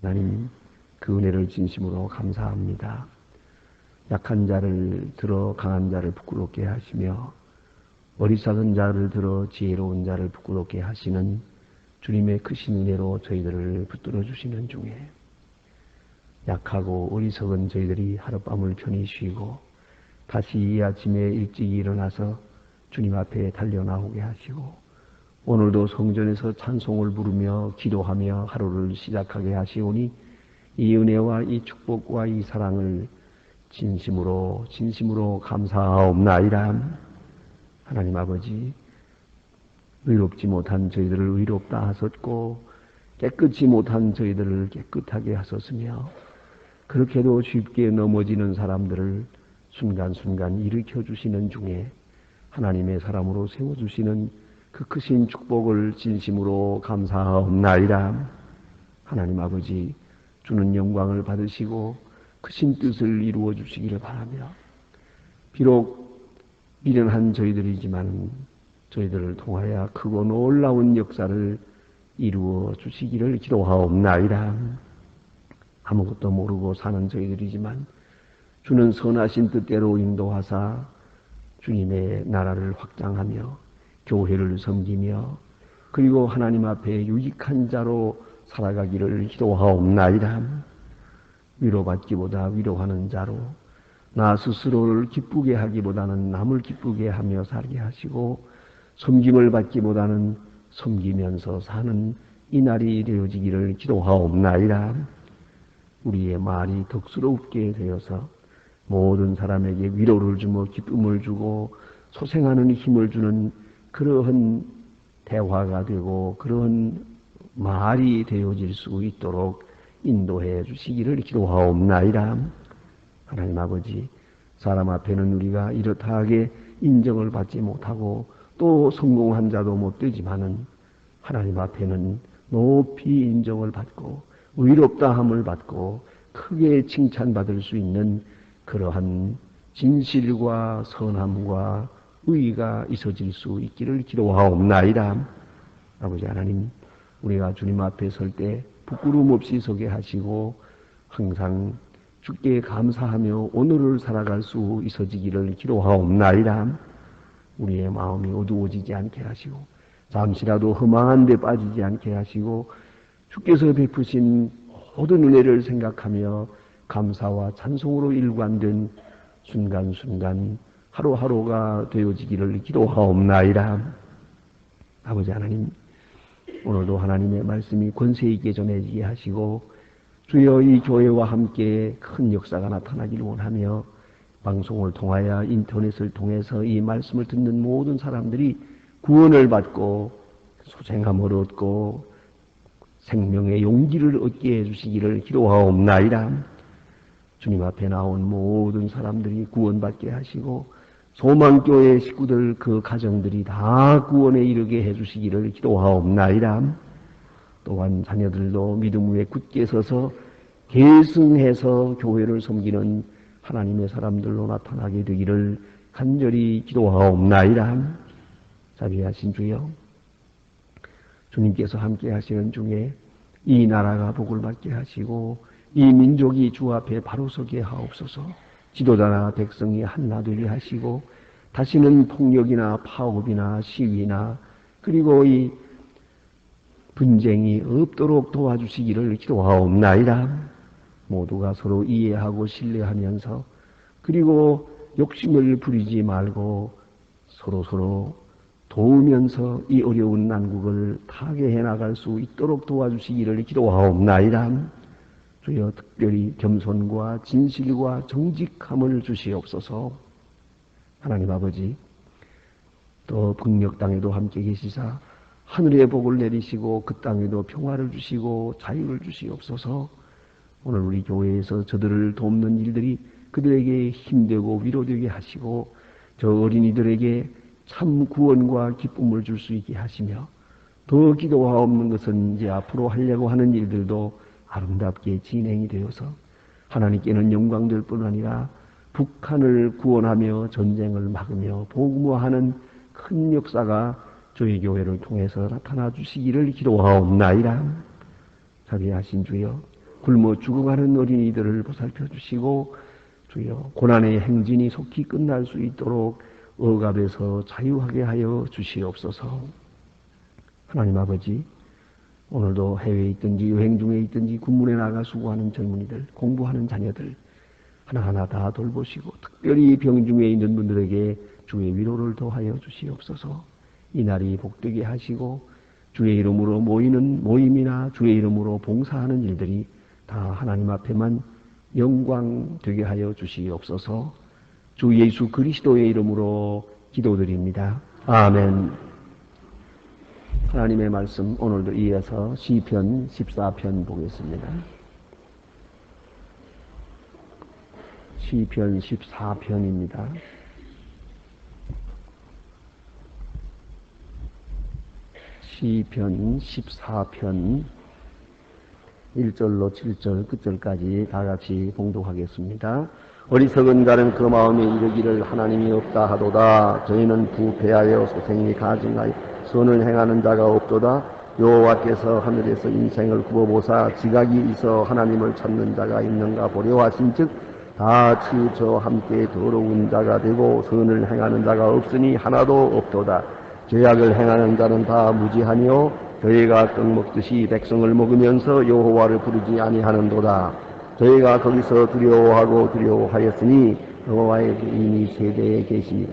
하나님, 그 은혜를 진심으로 감사합니다. 약한 자를 들어 강한 자를 부끄럽게 하시며 어리석은 자를 들어 지혜로운 자를 부끄럽게 하시는 주님의 크신 은혜로 저희들을 붙들어 주시는 중에 약하고 어리석은 저희들이 하룻밤을 편히 쉬고 다시 이 아침에 일찍 일어나서 주님 앞에 달려나오게 하시고 오늘도 성전에서 찬송을 부르며 기도하며 하루를 시작하게 하시오니 이 은혜와 이 축복과 이 사랑을 진심으로 감사하옵나이다. 하나님 아버지, 의롭지 못한 저희들을 의롭다 하셨고 깨끗이 못한 저희들을 깨끗하게 하셨으며 그렇게도 쉽게 넘어지는 사람들을 순간순간 일으켜 주시는 중에 하나님의 사람으로 세워주시는 그 크신 축복을 진심으로 감사하옵나이다. 하나님 아버지, 주는 영광을 받으시고 크신 뜻을 이루어 주시기를 바라며 비록 미련한 저희들이지만 저희들을 통하여 크고 놀라운 역사를 이루어 주시기를 기도하옵나이다. 아무것도 모르고 사는 저희들이지만 주는 선하신 뜻대로 인도하사 주님의 나라를 확장하며 교회를 섬기며 그리고 하나님 앞에 유익한 자로 살아가기를 기도하옵나이다. 위로받기보다 위로하는 자로 나 스스로를 기쁘게 하기보다는 남을 기쁘게 하며 살게 하시고 섬김을 받기보다는 섬기면서 사는 이 날이 되어지기를 기도하옵나이다. 우리의 말이 덕스럽게 되어서 모든 사람에게 위로를 주며 기쁨을 주고 소생하는 힘을 주는 그러한 대화가 되고 그런 말이 되어질 수 있도록 인도해 주시기를 기도하옵나이다. 하나님 아버지, 사람 앞에는 우리가 이렇다하게 인정을 받지 못하고 또 성공한 자도 못 되지만은 하나님 앞에는 높이 인정을 받고 의롭다함을 받고 크게 칭찬받을 수 있는 그러한 진실과 선함과 의가 있어질 수 있기를 기도하옵나이다. 아버지 하나님, 우리가 주님 앞에 설 때 부끄러움 없이 서게 하시고 항상 주께 감사하며 오늘을 살아갈 수 있어지기를 기도하옵나이다. 우리의 마음이 어두워지지 않게 하시고 잠시라도 허망한 데 빠지지 않게 하시고 주께서 베푸신 모든 은혜를 생각하며 감사와 찬송으로 일관된 순간순간 하루하루가 되어지기를 기도하옵나이다. 아버지 하나님, 오늘도 하나님의 말씀이 권세 있게 전해지게 하시고 주여 이 교회와 함께 큰 역사가 나타나기를 원하며 방송을 통하여 인터넷을 통해서 이 말씀을 듣는 모든 사람들이 구원을 받고 소생함을 얻고 생명의 용기를 얻게 해주시기를 기도하옵나이다. 주님 앞에 나온 모든 사람들이 구원받게 하시고 소망교회 식구들 그 가정들이 다 구원에 이르게 해주시기를 기도하옵나이다. 또한 자녀들도 믿음 위에 굳게 서서 계승해서 교회를 섬기는 하나님의 사람들로 나타나게 되기를 간절히 기도하옵나이다. 자비하신 주여, 주님께서 함께 하시는 중에 이 나라가 복을 받게 하시고 이 민족이 주 앞에 바로 서게 하옵소서. 지도자나 백성이 하나 되게 하시고 다시는 폭력이나 파업이나 시위나 그리고 이 분쟁이 없도록 도와주시기를 기도하옵나이다. 모두가 서로 이해하고 신뢰하면서 그리고 욕심을 부리지 말고 서로 도우면서 이 어려운 난국을 타개해 나갈 수 있도록 도와주시기를 기도하옵나이다. 주여, 특별히 겸손과 진실과 정직함을 주시옵소서. 하나님 아버지, 또 북녘 땅에도 함께 계시사 하늘의 복을 내리시고 그 땅에도 평화를 주시고 자유를 주시옵소서. 오늘 우리 교회에서 저들을 돕는 일들이 그들에게 힘되고 위로되게 하시고 저 어린이들에게 참 구원과 기쁨을 줄 수 있게 하시며 더 기도하옵는 것은 이제 앞으로 하려고 하는 일들도 아름답게 진행이 되어서 하나님께는 영광될 뿐 아니라 북한을 구원하며 전쟁을 막으며 복무하는 큰 역사가 저희 교회를 통해서 나타나 주시기를 기도하옵나이다. 자비하신 주여, 굶어 죽어가는 어린이들을 보살펴 주시고 주여 고난의 행진이 속히 끝날 수 있도록 억압에서 자유하게 하여 주시옵소서. 하나님 아버지, 오늘도 해외에 있든지 여행 중에 있든지 군문에 나가 수고하는 젊은이들, 공부하는 자녀들 하나하나 다 돌보시고 특별히 병중에 있는 분들에게 주의 위로를 더하여 주시옵소서. 이 날이 복되게 하시고 주의 이름으로 모이는 모임이나 주의 이름으로 봉사하는 일들이 다 하나님 앞에만 영광 되게 하여 주시옵소서. 주 예수 그리스도의 이름으로 기도드립니다. 아멘. 하나님의 말씀 오늘도 이어서 시편 14편 보겠습니다. 시편 14편입니다. 시편 14편 1절로 7절 끝절까지 다 같이 봉독하겠습니다. 어리석은 자는 그 마음에 이르기를 하나님이 없다 하도다. 저희는 부패하여 소생이 가증하여 선을 행하는 자가 없도다. 여호와께서 하늘에서 인생을 굽어보사 지각이 있어 하나님을 찾는 자가 있는가 보려 하신즉 다 치우쳐 함께 더러운 자가 되고 선을 행하는 자가 없으니 하나도 없도다. 죄악을 행하는 자는 다 무지하니요 저희가 떡 먹듯이 백성을 먹으면서 여호와를 부르지 아니하는도다. 저희가 거기서 두려워하였으니 여호와의 이미 세대에 계시니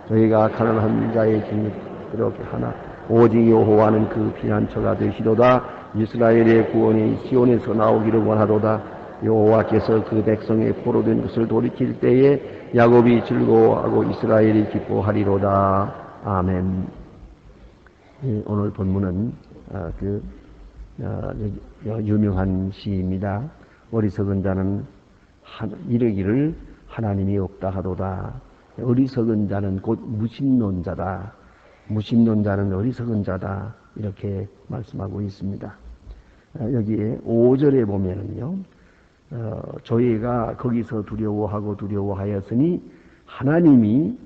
저희가 가난한 자의 중에 그렇게 하나 오직 여호와는 그 피난처가 되시도다. 이스라엘의 구원이 시온에서 나오기를 원하도다. 여호와께서 그 백성의 포로된 것을 돌이킬 때에 야곱이 즐거워하고 이스라엘이 기뻐하리로다. 아멘. 오늘 본문은 유명한 시입니다. 어리석은 자는 이르기를 하나님이 없다 하도다. 어리석은 자는 곧 무신론자다. 무신론자는 어리석은 자다. 이렇게 말씀하고 있습니다. 여기에 5절에 보면은요, 저희가 거기서 두려워하였으니 하나님이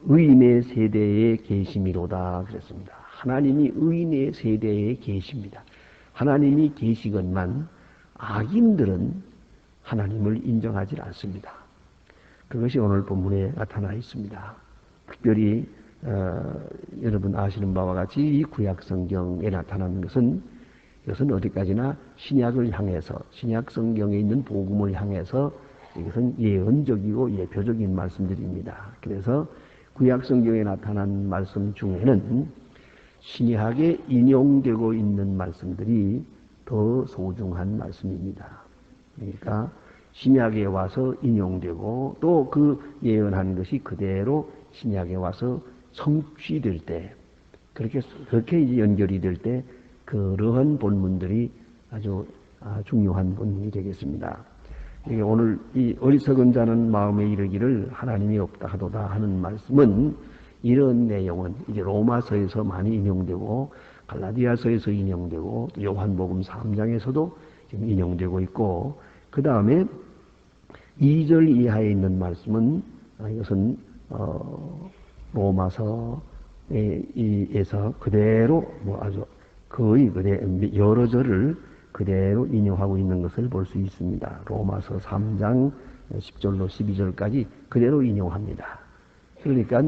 의인의 세대에 계심이로다 그랬습니다. 하나님이 의인의 세대에 계십니다. 하나님이 계시건만 악인들은 하나님을 인정하지 않습니다. 그것이 오늘 본문에 나타나 있습니다. 특별히 여러분 아시는 바와 같이 이 구약 성경에 나타나는 것은 이것은 어디까지나 신약을 향해서 신약 성경에 있는 복음을 향해서 이것은 예언적이고 예표적인 말씀들입니다. 그래서 구약 성경에 나타난 말씀 중에는 신약에 인용되고 있는 말씀들이 더 소중한 말씀입니다. 그러니까 신약에 와서 인용되고 또 그 예언한 것이 그대로 신약에 와서 성취될 때 그렇게 이제 연결이 될 때 그러한 본문들이 아주 중요한 본문이 되겠습니다. 오늘 이 어리석은 자는 마음에 이르기를 하나님이 없다 하도다 하는 말씀은 이런 내용은 이제 로마서에서 많이 인용되고 갈라디아서에서 인용되고 요한복음 3장에서도 지금 인용되고 있고 그 다음에 2절 이하에 있는 말씀은 이것은 로마서에서 그대로 아주 거의 여러 절을 그대로 인용하고 있는 것을 볼 수 있습니다. 로마서 3장 10절로 12절까지 그대로 인용합니다. 그러니까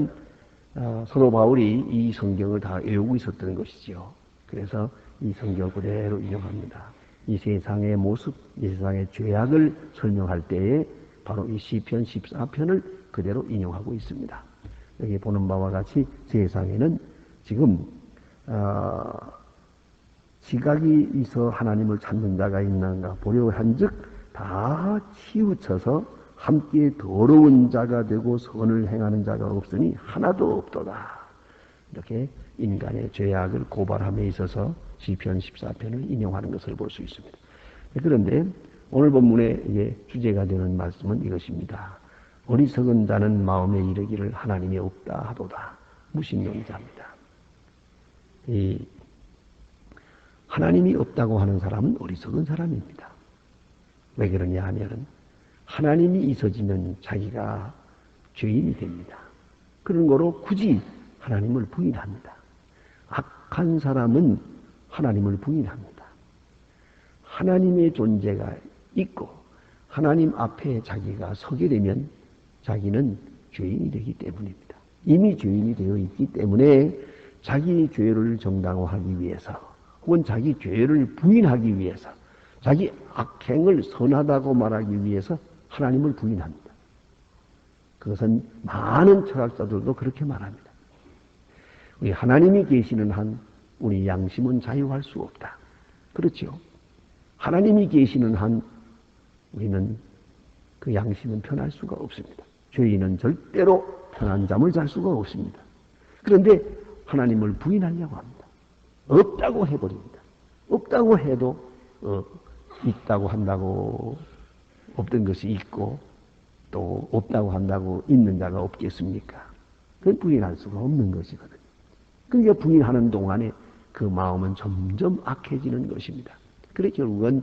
사도 바울이 이 성경을 다 외우고 있었던 것이죠. 그래서 이 성경을 그대로 인용합니다. 이 세상의 모습, 이 세상의 죄악을 설명할 때에 바로 이 시편 14편을 그대로 인용하고 있습니다. 여기 보는 바와 같이 세상에는 지금 지각이 있어 하나님을 찾는 자가 있는가 보려 한즉 다 치우쳐서 함께 더러운 자가 되고 선을 행하는 자가 없으니 하나도 없도다. 이렇게 인간의 죄악을 고발함에 있어서 시편 14편을 인용하는 것을 볼 수 있습니다. 그런데 오늘 본문의 주제가 되는 말씀은 이것입니다. 어리석은 자는 마음에 이르기를 하나님이 없다 하도다. 무신론자입니다. 하나님이 없다고 하는 사람은 어리석은 사람입니다. 왜 그러냐 하면은 하나님이 있어지면 자기가 죄인이 됩니다. 그런 거로 굳이 하나님을 부인합니다. 악한 사람은 하나님을 부인합니다. 하나님의 존재가 있고 하나님 앞에 자기가 서게 되면 자기는 죄인이 되기 때문입니다. 이미 죄인이 되어 있기 때문에 자기 죄를 정당화하기 위해서 혹은 자기 죄를 부인하기 위해서 자기 악행을 선하다고 말하기 위해서 하나님을 부인합니다. 그것은 많은 철학자들도 그렇게 말합니다. 우리 하나님이 계시는 한 우리 양심은 자유할 수 없다. 그렇죠. 하나님이 계시는 한 우리는 그 양심은 편할 수가 없습니다. 죄인은 절대로 편한 잠을 잘 수가 없습니다. 그런데 하나님을 부인하려고 합니다. 없다고 해버립니다. 없다고 해도 있다고 한다고 없던 것이 있고 또 없다고 한다고 있는 자가 없겠습니까? 그건 부인할 수가 없는 것이거든요. 그러니까 부인하는 동안에 그 마음은 점점 악해지는 것입니다. 그래서 결국은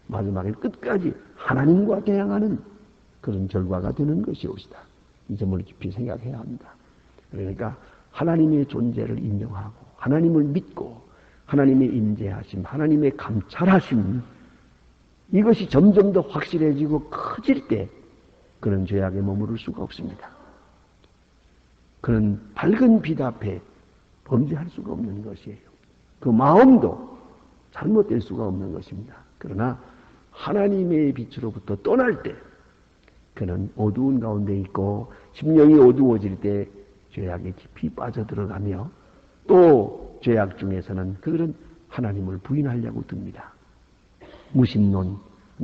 마지막에 끝까지 하나님과 대항하는 그런 결과가 되는 것이옵시다. 이 점을 깊이 생각해야 합니다. 그러니까 하나님의 존재를 인정하고 하나님을 믿고 하나님의 임재하심, 하나님의 감찰하심 이것이 점점 더 확실해지고 커질 때 그런 죄악에 머무를 수가 없습니다. 그는 밝은 빛 앞에 범죄할 수가 없는 것이에요. 그 마음도 잘못될 수가 없는 것입니다. 그러나 하나님의 빛으로부터 떠날 때 그는 어두운 가운데 있고 심령이 어두워질 때 죄악에 깊이 빠져들어가며 또 죄악 중에서는 그들은 하나님을 부인하려고 듭니다. 무신론은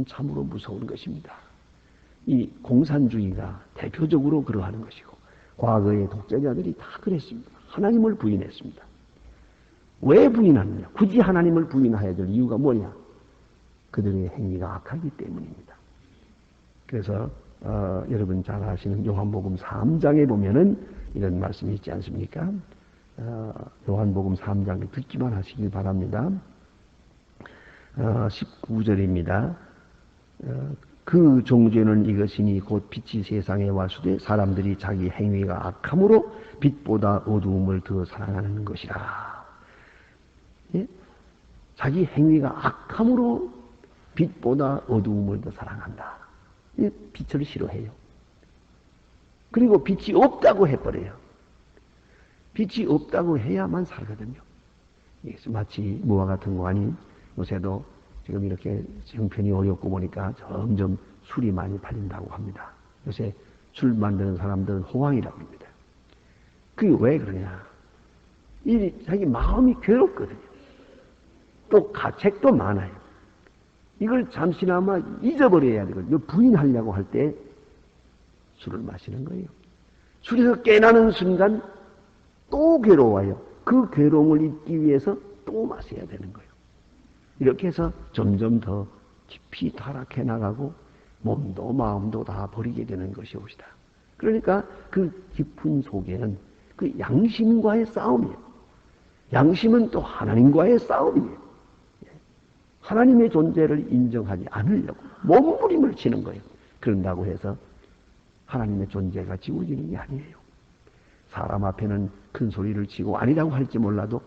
참으로 무서운 것입니다. 이 공산주의가 대표적으로 그러하는 것이고 과거의 독재자들이 다 그랬습니다. 하나님을 부인했습니다. 왜 부인하느냐? 굳이 하나님을 부인해야 될 이유가 뭐냐? 그들의 행위가 악하기 때문입니다. 그래서 여러분 잘 아시는 요한복음 3장에 보면은 이런 말씀이 있지 않습니까? 요한복음 3장을 듣기만 하시길 바랍니다. 19절입니다. 그 종죄는 이것이니 곧 빛이 세상에 왔으되 사람들이 자기 행위가 악함으로 빛보다 어두움을 더 사랑하는 것이라. 예? 자기 행위가 악함으로 빛보다 어두움을 더 사랑한다. 예? 빛을 싫어해요. 그리고 빛이 없다고 해버려요. 빛이 없다고 해야만 살거든요. 마치 뭐와 같은 거 아닌 요새도 지금 이렇게 형편이 어렵고 보니까 점점 술이 많이 팔린다고 합니다. 요새 술 만드는 사람들은 호황이라고 합니다. 그게 왜 그러냐? 이 자기 마음이 괴롭거든요. 또 가책도 많아요. 이걸 잠시나마 잊어버려야 되거든요. 부인하려고 할 때 술을 마시는 거예요. 술에서 깨나는 순간 또 괴로워요. 그 괴로움을 잊기 위해서 또 마셔야 되는 거예요. 이렇게 해서 점점 더 깊이 타락해 나가고 몸도 마음도 다 버리게 되는 것이옵시다. 그러니까 그 깊은 속에는 그 양심과의 싸움이에요. 양심은 또 하나님과의 싸움이에요. 하나님의 존재를 인정하지 않으려고 몸부림을 치는 거예요. 그런다고 해서 하나님의 존재가 지워지는 게 아니에요. 사람 앞에는 큰 소리를 치고 아니라고 할지 몰라도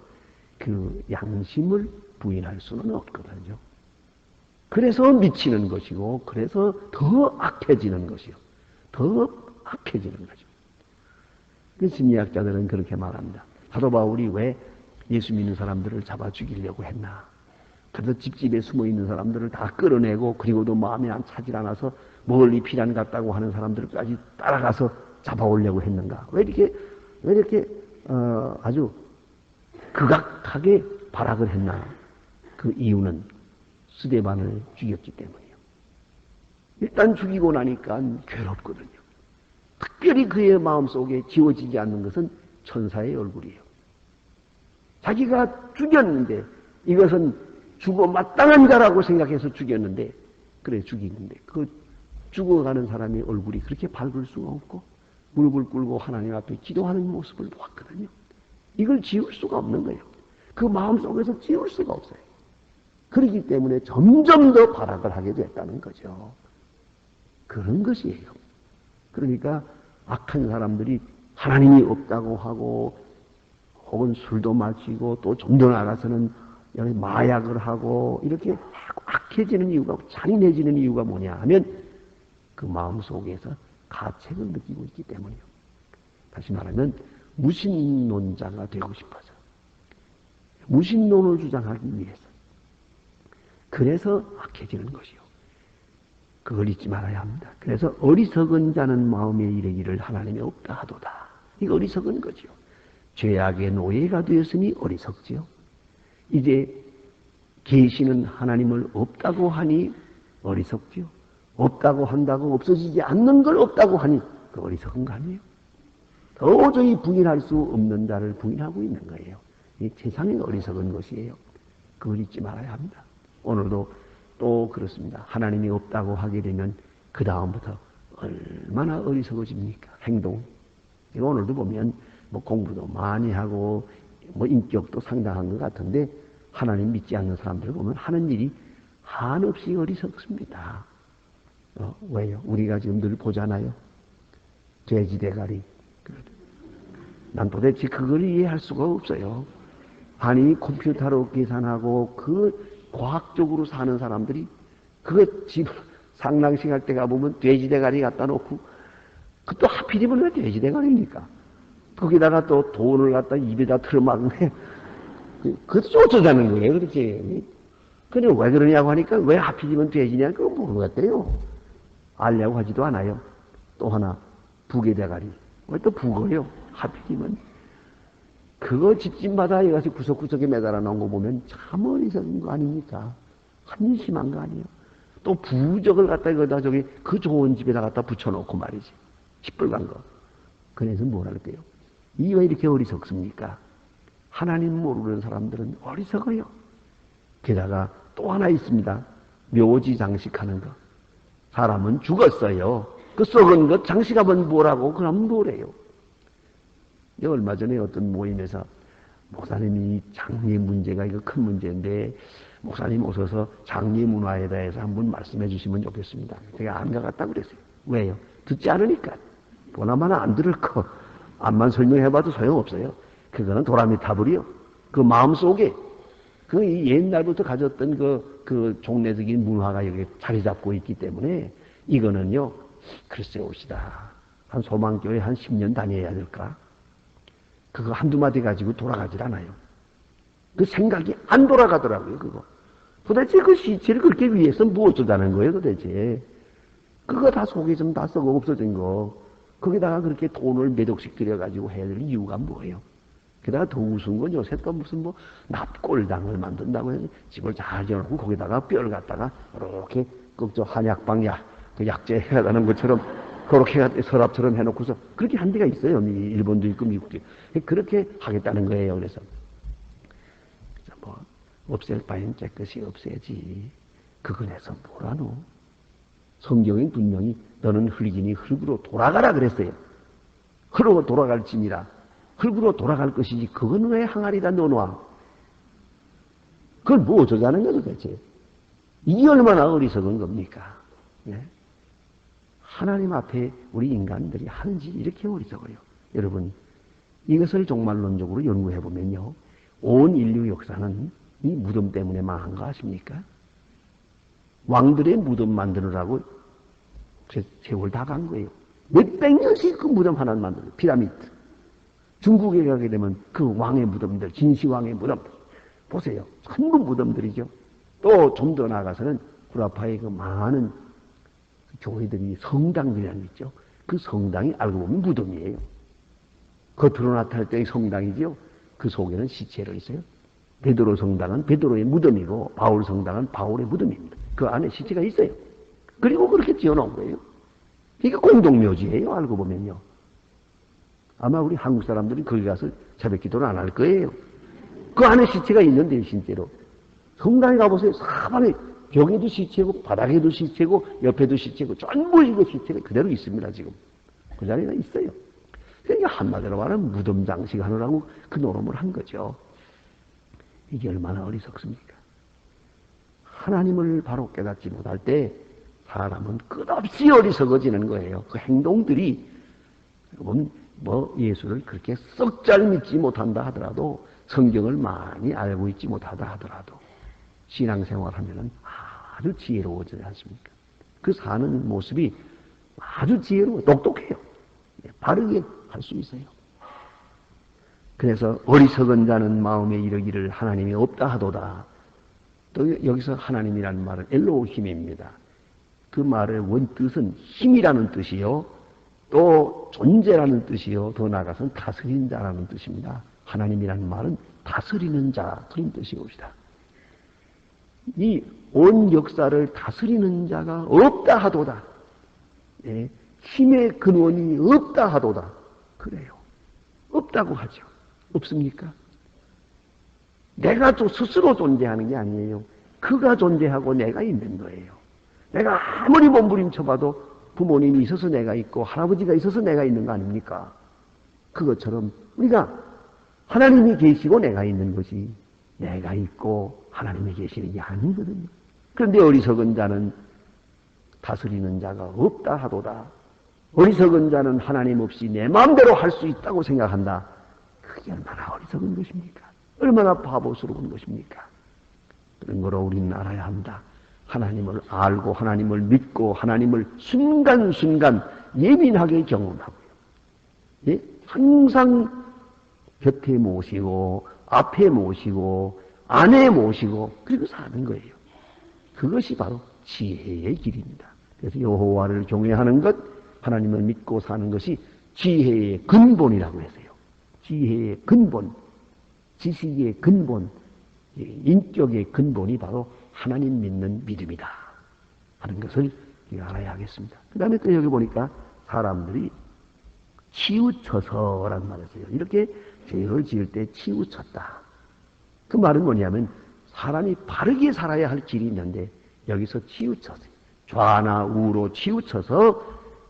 그 양심을 부인할 수는 없거든요. 그래서 미치는 것이고 그래서 더 악해지는 것이요. 더 악해지는 거죠. 그 심리학자들은 그렇게 말합니다. 사도 바울이 왜 예수 믿는 사람들을 잡아 죽이려고 했나? 그래서 집집에 숨어 있는 사람들을 다 끌어내고 그리고도 마음에 안 차질 않아서 멀리 피란 같다고 하는 사람들까지 따라가서 잡아오려고 했는가? 왜 이렇게 아주 극악하게 발악을 했나? 그 이유는 스데반을 죽였기 때문이에요. 일단 죽이고 나니까 괴롭거든요. 특별히 그의 마음속에 지워지지 않는 것은 천사의 얼굴이에요. 자기가 죽였는데 이것은 죽어 마땅한 자라고 생각해서 죽였는데 그래 죽이는데 그 죽어가는 사람의 얼굴이 그렇게 밝을 수가 없고 무릎을 꿇고 하나님 앞에 기도하는 모습을 보았거든요. 이걸 지울 수가 없는 거예요. 그 마음속에서 지울 수가 없어요. 그렇기 때문에 점점 더 발악을 하게 됐다는 거죠. 그런 것이에요. 그러니까 악한 사람들이 하나님이 없다고 하고 혹은 술도 마시고 또 좀 더 나가서는 마약을 하고 이렇게 악해지는 이유가, 잔인해지는 이유가 뭐냐 하면 그 마음 속에서 가책을 느끼고 있기 때문이요. 다시 말하면 무신론자가 되고 싶어서, 무신론을 주장하기 위해서, 그래서 악해지는 것이요. 그걸 잊지 말아야 합니다. 그래서 어리석은 자는 마음에 이르기를 하나님이 없다 하도다. 이거 어리석은 거지요. 죄악의 노예가 되었으니 어리석지요. 이제 계시는 하나님을 없다고 하니 어리석지요. 없다고 한다고 없어지지 않는 걸 없다고 하니 그 어리석은 거 아니에요. 도저히 부인할 수 없는 자를 부인하고 있는 거예요. 이 세상이 어리석은 것이에요. 그걸 잊지 말아야 합니다. 오늘도 또 그렇습니다. 하나님이 없다고 하게 되면 그 다음부터 얼마나 어리석어집니까? 행동. 오늘도 보면 뭐 공부도 많이 하고 뭐 인격도 상당한 것 같은데 하나님 믿지 않는 사람들을 보면 하는 일이 한없이 어리석습니다. 왜요? 우리가 지금 늘 보잖아요. 돼지 대가리. 난 도대체 그걸 이해할 수가 없어요. 아니 컴퓨터로 계산하고 그 과학적으로 사는 사람들이 그거 집 상랑식 할 때 가보면 돼지 대가리 갖다 놓고 그것도 하필이면 왜 돼지 대가리입니까? 거기다가 또 돈을 갖다 입에다 틀어막네. 그것도 좀 어쩌자는 거예요. 그렇지. 근데 왜 그러냐고 하니까 왜 하필이면 돼지냐 그거 모르겠대요. 알려고 하지도 않아요. 또 하나 북의 대가리. 왜 또 북어요? 하필이면. 그거 집집마다 여기서 구석구석에 매달아 놓은 거 보면 참 어리석은 거 아닙니까? 한심한 거 아니에요? 또 부적을 갖다 이거다 저기 그 좋은 집에다 갖다 붙여놓고 말이지. 시뻘간 거. 그래서 뭘 할게요? 이 왜 이렇게 어리석습니까? 하나님 모르는 사람들은 어리석어요. 게다가 또 하나 있습니다. 묘지 장식하는 거. 사람은 죽었어요. 그 썩은 것 장식하면 뭐라고? 그럼 뭐래요? 얼마 전에 어떤 모임에서 목사님이 장례 문제가 이거 큰 문제인데 목사님 오셔서 장례 문화에 대해서 한번 말씀해 주시면 좋겠습니다. 제가 안 가갔다고 그랬어요. 왜요? 듣지 않으니까. 보나마나 안 들을 거. 암만 설명해봐도 소용없어요. 그거는 도라미타불이요. 그 마음속에 그 옛날부터 가졌던 그 종례적인 문화가 여기 자리 잡고 있기 때문에 이거는요. 글쎄 옵시다. 한 소망교회 한 10년 다녀야 될까? 그거 한두 마디 가지고 돌아가질 않아요. 그 생각이 안 돌아가더라고요, 그거. 도대체 그 시체를 그렇게 위해서 무엇을 거예요, 도대체. 그거 다 속에 좀 다 썩어 없어진 거. 거기다가 그렇게 돈을 몇 억씩 들여가지고 해야 될 이유가 뭐예요? 게다가 더 우스운 건 요새 또 무슨 뭐 납골당을 만든다고 해서 집을 잘 지어놓고 거기다가 뼈를 갖다가 이렇게 그 한약방 그 약재 해가다는 것처럼 그렇게 서랍처럼 해놓고서 그렇게 한 데가 있어요. 일본도 있고 미국도 있고. 그렇게 하겠다는 거예요. 그래서 뭐 없앨 바엔 깨끗이 없애지. 그거에서 뭐라노? 성경이 분명히 너는 흙이니 흙으로 돌아가라 그랬어요. 흙으로 돌아갈지니라. 흙으로 돌아갈 것이지 그건 왜 항아리에다 넣어놔? 그걸 뭐 어쩌자는 거죠 도대체? 이게 얼마나 어리석은 겁니까? 네? 하나님 앞에 우리 인간들이 하는 짓이 이렇게 어리석어요. 여러분 이것을 종말론적으로 연구해보면요. 온 인류 역사는 이 무덤 때문에 망한 거 아십니까? 왕들의 무덤 만드느라고 세월 다 간 거예요. 몇백 년씩 그 무덤 하나 만들어요. 피라미드. 중국에 가게 되면 그 왕의 무덤들, 진시황의 무덤. 보세요. 전부 무덤들이죠. 또 좀 더 나아가서는 후라파의 그 많은 교회들이 성당들이라는 게 있죠. 그 성당이 알고 보면 무덤이에요. 겉으로 나타날 때의 성당이죠. 그 속에는 시체로 있어요. 베드로 성당은 베드로의 무덤이고 바울 성당은 바울의 무덤입니다. 그 안에 시체가 있어요. 그리고 그렇게 지어놓은 거예요. 이게 공동묘지예요. 알고 보면요. 아마 우리 한국 사람들이 거기 가서 새벽 기도를 안 할 거예요. 그 안에 시체가 있는데 실제로. 성당에 가보세요. 사방에 벽에도 시체고 바닥에도 시체고 옆에도 시체고 전부 이거 시체가 그대로 있습니다. 지금. 그 자리에 있어요. 그러니까 한마디로 말하면 무덤 장식하느라고 그 노름을 한 거죠. 이게 얼마나 어리석습니까? 하나님을 바로 깨닫지 못할 때 사람은 끝없이 어리석어지는 거예요. 그 행동들이 뭐 예수를 그렇게 썩 잘 믿지 못한다 하더라도 성경을 많이 알고 있지 못하다 하더라도 신앙생활하면은 아주 지혜로워지지 않습니까? 그 사는 모습이 아주 지혜로워 똑똑해요. 바르게 할 수 있어요. 그래서 어리석은 자는 마음에 이르기를 하나님이 없다 하도다. 또 여기서 하나님이라는 말은 엘로힘입니다. 그 말의 원뜻은 힘이라는 뜻이요. 또 존재라는 뜻이요. 더 나아가서는 다스리는 자라는 뜻입니다. 하나님이라는 말은 다스리는 자 그런 뜻이옵니다. 이 온 역사를 다스리는 자가 없다 하도다. 예, 힘의 근원이 없다 하도다. 그래요. 없다고 하죠. 없습니까? 내가 또 스스로 존재하는 게 아니에요. 그가 존재하고 내가 있는 거예요. 내가 아무리 몸부림쳐봐도 부모님이 있어서 내가 있고 할아버지가 있어서 내가 있는 거 아닙니까? 그것처럼 우리가 하나님이 계시고 내가 있는 것이 내가 있고 하나님이 계시는 게 아니거든요. 그런데 어리석은 자는 다스리는 자가 없다 하도다. 어리석은 자는 하나님 없이 내 마음대로 할 수 있다고 생각한다. 그게 얼마나 어리석은 것입니까? 얼마나 바보스러운 것입니까? 그런 거로 우리는 알아야 합니다. 하나님을 알고 하나님을 믿고 하나님을 순간순간 예민하게 경험하고요. 예? 항상 곁에 모시고 앞에 모시고 안에 모시고 그리고 사는 거예요. 그것이 바로 지혜의 길입니다. 그래서 여호와를 경외하는 것, 하나님을 믿고 사는 것이 지혜의 근본이라고 했어요. 지혜의 근본, 지식의 근본, 인격의 근본이 바로 하나님 믿는 믿음이다 하는 것을 알아야 하겠습니다. 그 다음에 또 여기 보니까 사람들이 치우쳐서라는 말을 써요. 이렇게 죄를 지을 때 치우쳤다. 그 말은 뭐냐면 사람이 바르게 살아야 할 길이 있는데 여기서 치우쳤어요. 좌나 우로 치우쳐서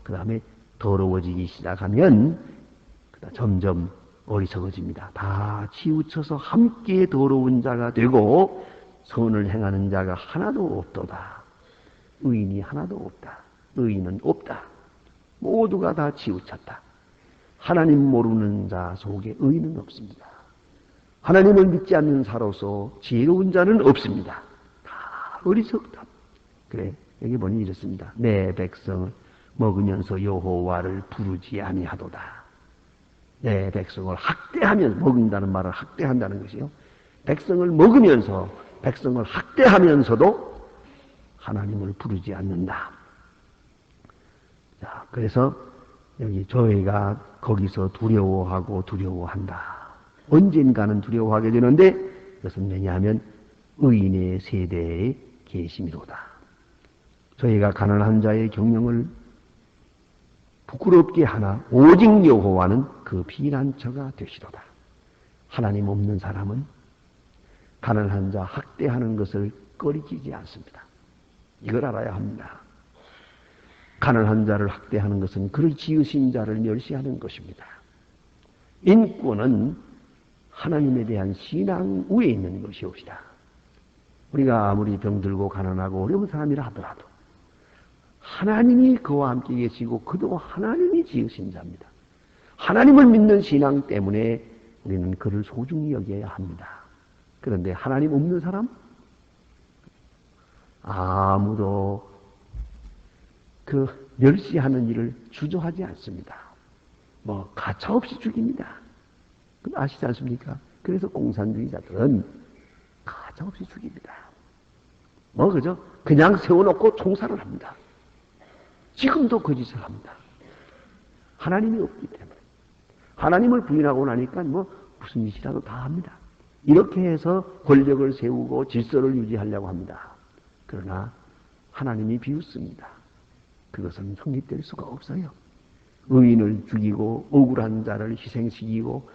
그 다음에 더러워지기 시작하면 점점 어리석어집니다. 다 치우쳐서 함께 더러운 자가 되고 선을 행하는 자가 하나도 없도다. 의인이 하나도 없다. 의인은 없다. 모두가 다 치우쳤다. 하나님 모르는 자 속에 의인은 없습니다. 하나님을 믿지 않는 자로서 지혜로운 자는 없습니다. 다 어리석다. 그래, 여기 보니 이렇습니다. 내 백성을 먹으면서 여호와를 부르지 아니하도다. 내 백성을 학대하면, 먹는다는 말을 학대한다는 것이요. 백성을 먹으면서, 백성을 학대하면서도 하나님을 부르지 않는다. 자, 그래서 여기 저희가 거기서 두려워하고 두려워한다. 언젠가는 두려워하게 되는데 그것은 왜냐하면 의인의 세대에 계심이로다. 저희가 가난한 자의 경영을 부끄럽게 하나 오직 여호와는 그 피난처가 되시도다. 하나님 없는 사람은 가난한 자 학대하는 것을 꺼리지지 않습니다. 이걸 알아야 합니다. 가난한 자를 학대하는 것은 그를 지으신 자를 멸시하는 것입니다. 인권은 하나님에 대한 신앙 위에 있는 것이옵시다. 우리가 아무리 병들고 가난하고 어려운 사람이라 하더라도 하나님이 그와 함께 계시고 그도 하나님이 지으신 자입니다. 하나님을 믿는 신앙 때문에 우리는 그를 소중히 여겨야 합니다. 그런데 하나님 없는 사람? 아무도 그 멸시하는 일을 주저하지 않습니다. 뭐 가차없이 죽입니다. 아시지 않습니까? 그래서 공산주의자들은 가차없이 죽입니다. 뭐 그죠? 그냥 세워놓고 총살을 합니다. 지금도 그 짓을 합니다. 하나님이 없기 때문에. 하나님을 부인하고 나니까 뭐 무슨 짓이라도 다 합니다. 이렇게 해서 권력을 세우고 질서를 유지하려고 합니다. 그러나 하나님이 비웃습니다. 그것은 성립될 수가 없어요. 의인을 죽이고 억울한 자를 희생시키고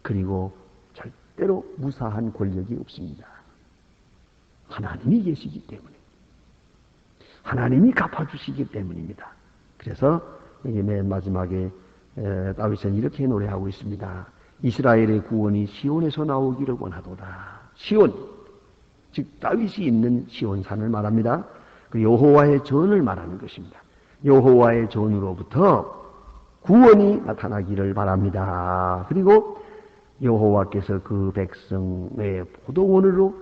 그리고 절대로 무사한 권력이 없습니다. 하나님이 계시기 때문에. 하나님이 갚아주시기 때문입니다. 그래서 여기 맨 마지막에 다윗은 이렇게 노래하고 있습니다. 이스라엘의 구원이 시온에서 나오기를 원하도다. 시온, 즉 다윗이 있는 시온산을 말합니다. 그 여호와의 전을 말하는 것입니다. 여호와의 전으로부터 구원이 나타나기를 바랍니다. 그리고 여호와께서 그 백성의 포도원으로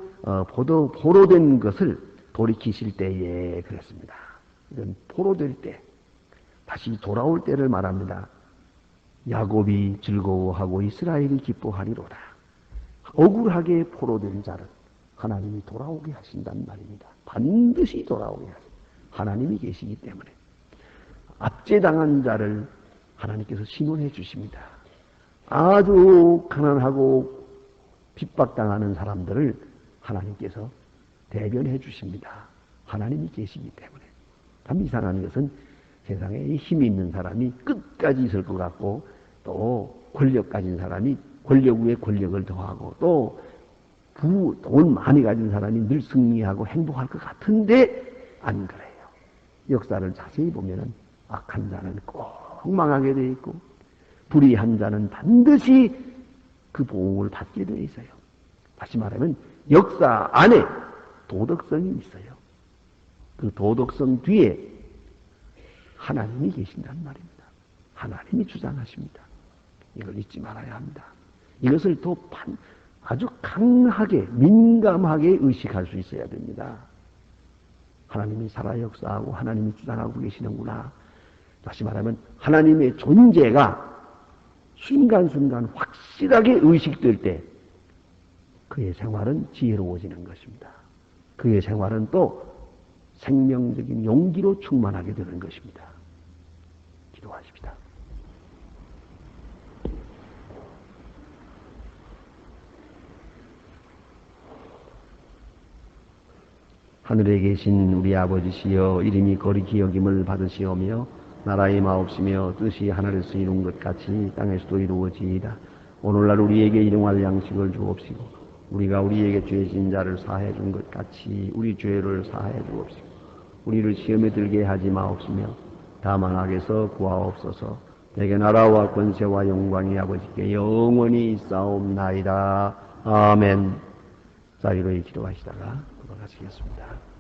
포로된 것을 돌이키실 때에 그랬습니다. 이건 포로될 때, 다시 돌아올 때를 말합니다. 야곱이 즐거워하고 이스라엘이 기뻐하리로다. 억울하게 포로된 자를 하나님이 돌아오게 하신단 말입니다. 반드시 돌아오게 하신다. 하나님이 계시기 때문에. 압제당한 자를 하나님께서 신원해 주십니다. 아주 가난하고 핍박당하는 사람들을 하나님께서 대변해 주십니다. 하나님이 계시기 때문에. 참 이상한 것은 세상에 힘이 있는 사람이 끝까지 있을 것 같고, 또 권력 가진 사람이 권력 위에 권력을 더하고, 또 돈 많이 가진 사람이 늘 승리하고 행복할 것 같은데 안 그래요. 역사를 자세히 보면은 악한 자는 꼭 망하게 되어 있고, 불의한 자는 반드시 그 보응을 받게 되어 있어요. 다시 말하면 역사 안에 도덕성이 있어요. 그 도덕성 뒤에 하나님이 계신단 말입니다. 하나님이 주장하십니다. 이걸 잊지 말아야 합니다. 이것을 더 아주 강하게 민감하게 의식할 수 있어야 됩니다. 하나님이 살아 역사하고 하나님이 주장하고 계시는구나. 다시 말하면 하나님의 존재가 순간순간 확실하게 의식될 때 그의 생활은 지혜로워지는 것입니다. 그의 생활은 또 생명적인 용기로 충만하게 되는 것입니다. 기도하십시다. 하늘에 계신 우리 아버지시여, 이름이 거룩히 여김을 받으시오며 나라의 마옵시며 뜻이 하늘에서 이룬 것 같이 땅에서도 이루어지이다. 오늘날 우리에게 일용할 양식을 주옵시고 우리가 우리에게 죄 지은 자를 사해 준 것 같이 우리 죄를 사해 주옵시고 우리를 시험에 들게 하지 마옵시며 다만 악에서 구하옵소서. 내게 나라와 권세와 영광이 아버지께 영원히 있사옵나이다. 아멘. 자, 이렇게 기도하시다가 돌아가시겠습니다.